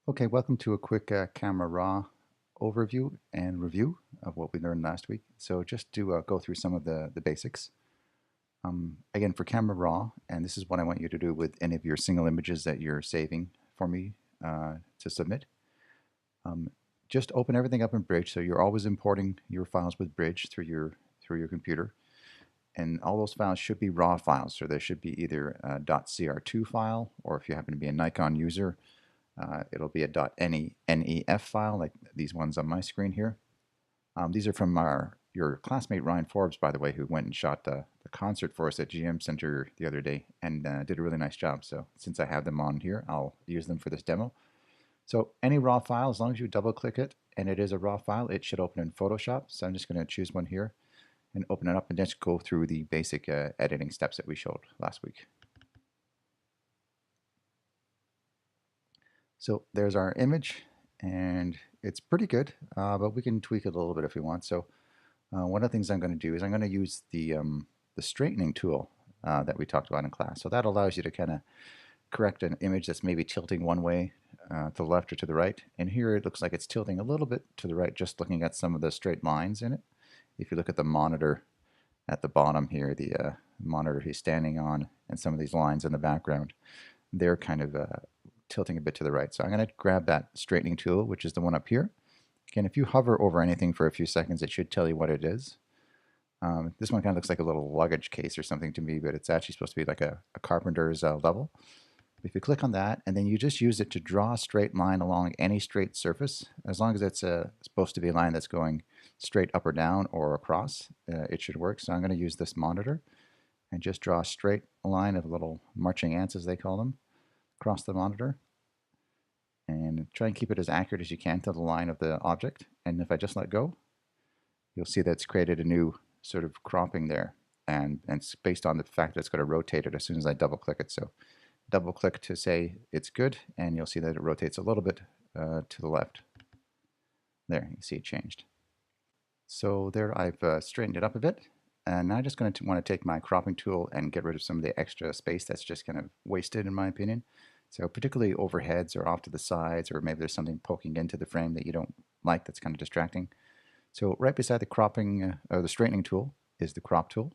Okay, welcome to a quick Camera Raw overview and review of what we learned last week. So just to go through some of the basics. Again, for Camera Raw, and this is what I want you to do with any of your single images that you're saving for me to submit. Um, just open everything up in Bridge, so you're always importing your files with Bridge through your computer. And all those files should be raw files, so there should be either a .cr2 file, or if you happen to be a Nikon user, it'll be a .nef file, like these ones on my screen here. These are from your classmate Ryan Forbes, by the way, who went and shot the concert for us at GM Center the other day and did a really nice job. So since I have them on here, I'll use them for this demo. So any raw file, as long as you double click it and it is a raw file, it should open in Photoshop. So I'm just going to choose one here and open it up and just go through the basic editing steps that we showed last week. So there's our image, and it's pretty good, but we can tweak it a little bit if we want. So one of the things I'm going to do is I'm going to use the straightening tool that we talked about in class. So that allows you to kind of correct an image that's maybe tilting one way to the left or to the right. And here it looks like it's tilting a little bit to the right, just looking at some of the straight lines in it. If you look at the monitor at the bottom here, the monitor he's standing on, and some of these lines in the background, they're kind of tilting a bit to the right. So I'm going to grab that straightening tool, which is the one up here. Again, if you hover over anything for a few seconds, it should tell you what it is. This one kind of looks like a little luggage case or something to me, but it's actually supposed to be like a carpenter's level. If you click on that, and then you just use it to draw a straight line along any straight surface, as long as it's supposed to be a line that's going straight up or down or across, it should work. So I'm going to use this monitor and just draw a straight line of little marching ants, as they call them, across the monitor. And try and keep it as accurate as you can to the line of the object. And if I just let go, you'll see that it's created a new sort of cropping there. And it's based on the fact that it's going to rotate it as soon as I double click it. So double click to say it's good, and you'll see that it rotates a little bit to the left. There, you see it changed. So there I've straightened it up a bit. And now I'm just going to want to take my cropping tool and get rid of some of the extra space that's just kind of wasted, in my opinion. So particularly overheads or off to the sides, or maybe there's something poking into the frame that you don't like that's kind of distracting. So right beside the cropping or the straightening tool is the crop tool.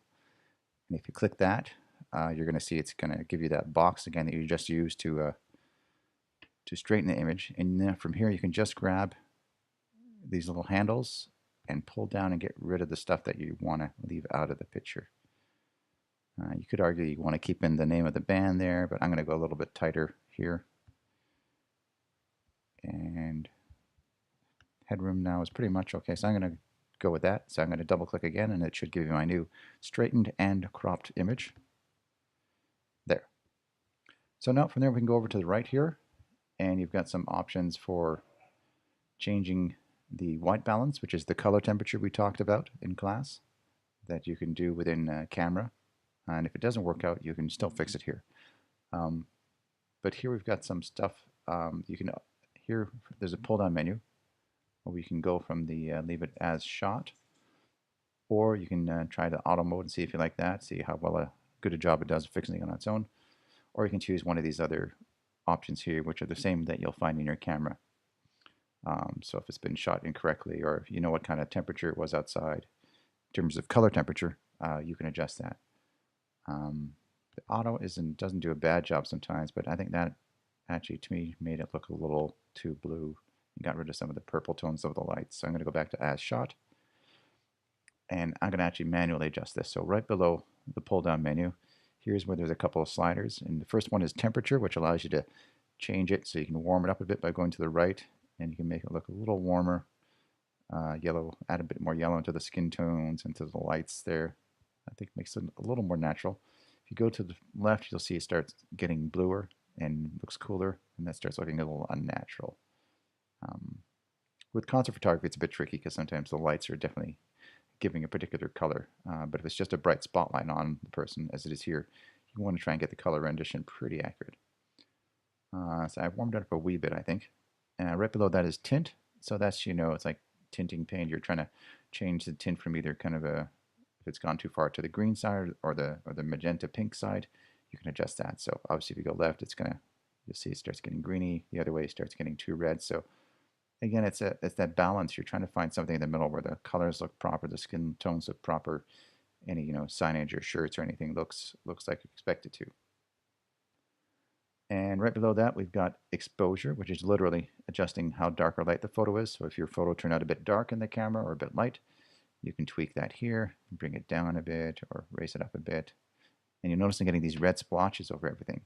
And if you click that, you're going to see it's going to give you that box again that you just used to straighten the image. And then from here you can just grab these little handles and pull down and get rid of the stuff that you want to leave out of the picture. You could argue you want to keep in the name of the band there, but I'm going to go a little bit tighter here. And headroom now is pretty much okay, so I'm going to go with that. So I'm going to double click again, and it should give you my new straightened and cropped image. There. So now from there we can go over to the right here, and you've got some options for changing the white balance, which is the color temperature we talked about in class, that you can do within Camera. And if it doesn't work out, you can still fix it here. But here we've got some stuff. You can here there's a pull-down menu, or we can go from the leave it as shot, or you can try the auto mode and see if you like that, see how good a job it does fixing it on its own, or you can choose one of these other options here, which are the same that you'll find in your camera. So if it's been shot incorrectly, or if you know what kind of temperature it was outside, in terms of color temperature, you can adjust that. The auto doesn't do a bad job sometimes, but I think that actually to me made it look a little too blue and got rid of some of the purple tones of the lights. So I'm going to go back to as shot, and I'm going to actually manually adjust this. So right below the pull down menu, here's where there's a couple of sliders, and the first one is temperature, which allows you to change it so you can warm it up a bit by going to the right, and you can make it look a little warmer. Yellow, add a bit more yellow into the skin tones and to the lights there. I think it makes it a little more natural. If you go to the left, you'll see it starts getting bluer and looks cooler, and that starts looking a little unnatural. With concert photography, it's a bit tricky because sometimes the lights are definitely giving a particular color, but if it's just a bright spotlight on the person, as it is here, you want to try and get the color rendition pretty accurate. So I've warmed it up a wee bit, I think. Right below that is tint. So that's, it's like tinting paint. You're trying to change the tint from either kind of if it's gone too far to the green side or the magenta pink side, you can adjust that. So obviously if you go left, it's going to you'll see it starts getting greeny. The other way it starts getting too red. So again, it's that balance. You're trying to find something in the middle where the colors look proper, the skin tones look proper, any signage or shirts or anything looks like you expect it to. And right below that, we've got exposure, which is literally adjusting how dark or light the photo is. So if your photo turned out a bit dark in the camera or a bit light, you can tweak that here, bring it down a bit or raise it up a bit. And you'll notice I'm getting these red splotches over everything.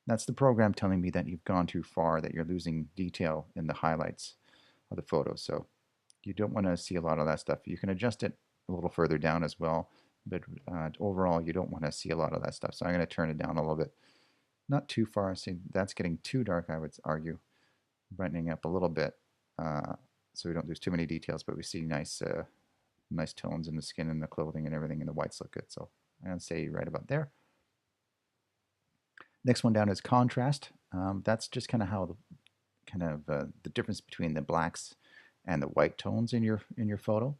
That's the program telling me that you've gone too far, that you're losing detail in the highlights of the photo. So you don't want to see a lot of that stuff. You can adjust it a little further down as well, but overall you don't want to see a lot of that stuff. So I'm going to turn it down a little bit. Not too far. See, that's getting too dark, I would argue. Brightening up a little bit so we don't lose too many details, but we see nice nice tones in the skin and the clothing and everything, and the whites look good. So I'm going to say right about there. Next one down is contrast. That's just kind of how the difference between the blacks and the white tones in your photo.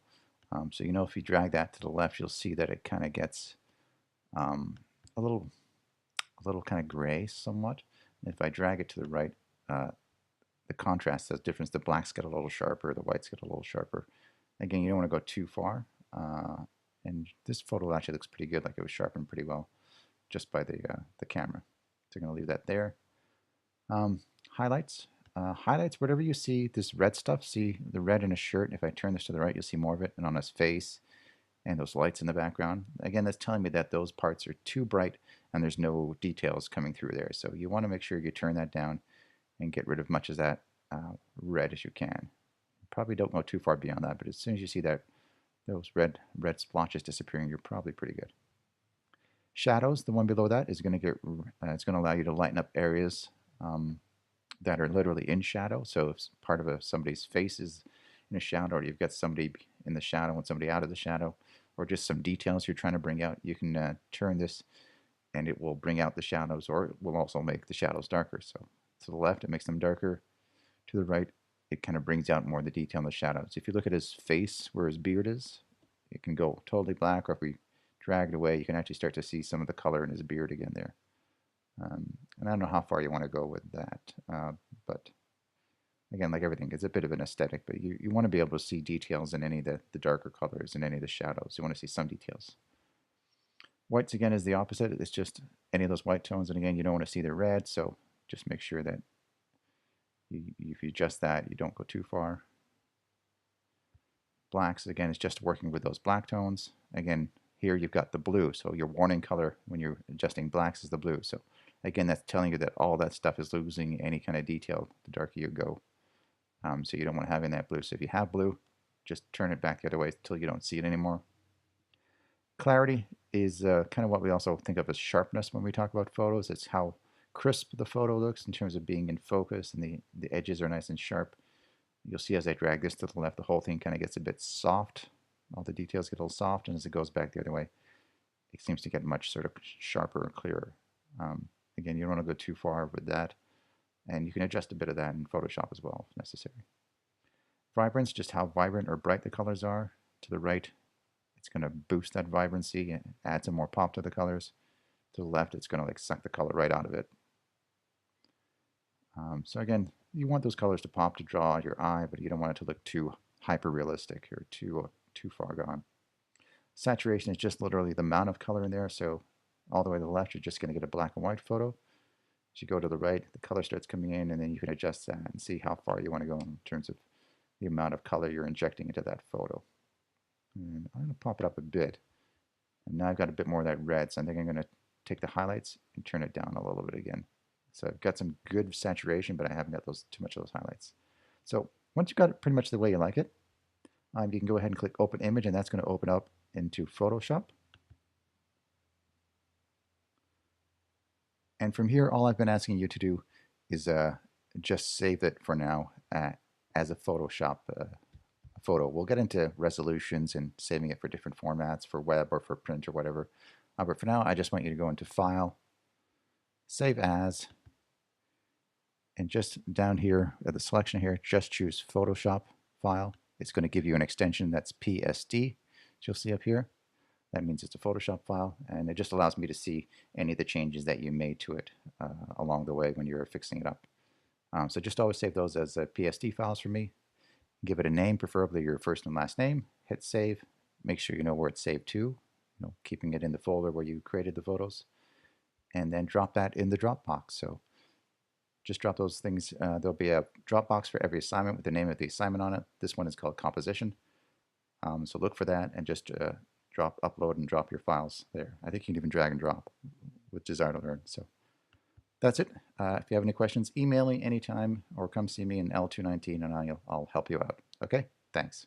So if you drag that to the left, you'll see that it kind of gets a little kind of gray somewhat. And if I drag it to the right, the contrast has difference. The blacks get a little sharper, the whites get a little sharper. Again, you don't want to go too far. And this photo actually looks pretty good, like it was sharpened pretty well just by the camera. So I'm going to leave that there. Highlights. Highlights, whatever you see, this red stuff, see the red in a shirt. If I turn this to the right, you'll see more of it, and on his face, and those lights in the background. Again, that's telling me that those parts are too bright and there's no details coming through there. So you want to make sure you turn that down and get rid of much of that red as you can. Probably don't go too far beyond that, but as soon as you see that those red splotches disappearing, you're probably pretty good. Shadows, the one below that, is going to get it's going to allow you to lighten up areas that are literally in shadow. So if part of somebody's face is in a shadow, or you've got somebody in the shadow and somebody out of the shadow, or just some details you're trying to bring out, you can turn this and it will bring out the shadows, or it will also make the shadows darker. So to the left, it makes them darker. To the right, it kind of brings out more of the detail in the shadows. If you look at his face where his beard is, it can go totally black, or if we drag it away, you can actually start to see some of the color in his beard again there. And I don't know how far you want to go with that, but again, like everything, it's a bit of an aesthetic, but you want to be able to see details in any of the darker colors and any of the shadows. You want to see some details. Whites, again, is the opposite. It's just any of those white tones, and again, you don't want to see the red, so just make sure that if you adjust that, you don't go too far. Blacks, again, is just working with those black tones. Again, here you've got the blue, so your warning color when you're adjusting blacks is the blue. So again, that's telling you that all that stuff is losing any kind of detail the darker you go. So you don't want to have in that blue. So if you have blue, just turn it back the other way until you don't see it anymore. Clarity is kind of what we also think of as sharpness when we talk about photos. It's how crisp the photo looks in terms of being in focus, and the edges are nice and sharp. You'll see as I drag this to the left, the whole thing kind of gets a bit soft. All the details get a little soft, and as it goes back the other way, it seems to get much sort of sharper and clearer. Again, you don't want to go too far with that, and you can adjust a bit of that in Photoshop as well if necessary. Vibrance, just how vibrant or bright the colors are. To the right, it's going to boost that vibrancy and add some more pop to the colors. To the left, it's going to like suck the color right out of it. So again, you want those colors to pop, to draw your eye, but you don't want it to look too hyper realistic or too far gone. Saturation is just literally the amount of color in there. So all the way to the left, you're just going to get a black and white photo. As you go to the right, the color starts coming in, and then you can adjust that and see how far you want to go in terms of the amount of color you're injecting into that photo. And I'm going to pop it up a bit. And now I've got a bit more of that red, so I think I'm going to take the highlights and turn it down a little bit again. So I've got some good saturation, but I haven't got too much of those highlights. So once you've got it pretty much the way you like it, you can go ahead and click Open Image, and that's going to open up into Photoshop. And from here, all I've been asking you to do is just save it for now as a Photoshop photo. We'll get into resolutions and saving it for different formats, for web or for print or whatever. But for now, I just want you to go into File, Save As, and just down here at the selection here, just choose Photoshop File. It's going to give you an extension that's PSD, which you'll see up here. That means it's a Photoshop file, and it just allows me to see any of the changes that you made to it along the way when you're fixing it up. So just always save those as PSD files for me. Give it a name, preferably your first and last name. Hit save. Make sure you know where it's saved to, keeping it in the folder where you created the photos. And then drop that in the Dropbox. So just drop those things. There'll be a Dropbox for every assignment with the name of the assignment on it. This one is called composition. So look for that and just upload and drop your files there. I think you can even drag and drop with Desire to Learn. So that's it. If you have any questions, email me anytime or come see me in L219 and I'll help you out. Okay? Thanks.